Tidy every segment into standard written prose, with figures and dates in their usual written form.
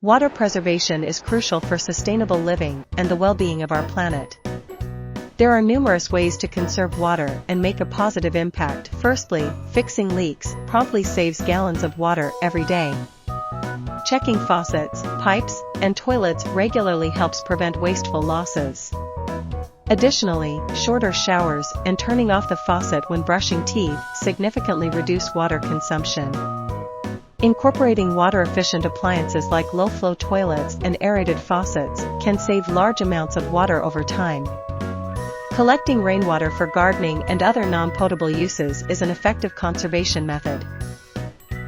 Water preservation is crucial for sustainable living and the well-being of our planet. There are numerous ways to conserve water and make a positive impact. Firstly, fixing leaks promptly saves gallons of water every day. Checking faucets, pipes, and toilets regularly helps prevent wasteful losses. Additionally, shorter showers and turning off the faucet when brushing teeth significantly reduce water consumption. Incorporating water-efficient appliances like low-flow toilets and aerated faucets can save large amounts of water over time. Collecting rainwater for gardening and other non-potable uses is an effective conservation method.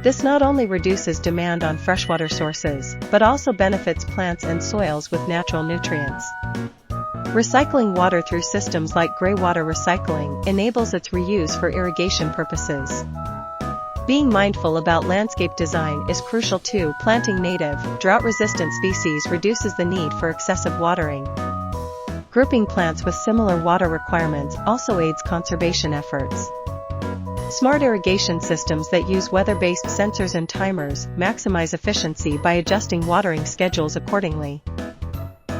This not only reduces demand on freshwater sources, but also benefits plants and soils with natural nutrients. Recycling water through systems like greywater recycling enables its reuse for irrigation purposes. Being mindful about landscape design is crucial too. Planting native, drought-resistant species reduces the need for excessive watering. Grouping plants with similar water requirements also aids conservation efforts. Smart irrigation systems that use weather-based sensors and timers maximize efficiency by adjusting watering schedules accordingly.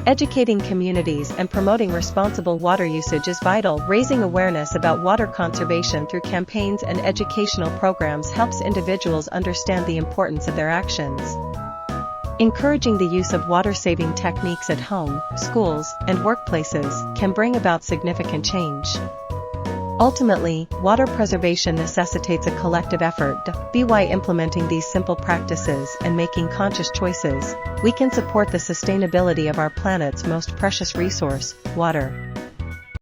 Educating communities and promoting responsible water usage is vital. Raising awareness about water conservation through campaigns and educational programs helps individuals understand the importance of their actions. Encouraging the use of water-saving techniques at home, schools, and workplaces can bring about significant change. Ultimately, water preservation necessitates a collective effort. By implementing these simple practices and making conscious choices, we can support the sustainability of our planet's most precious resource, water.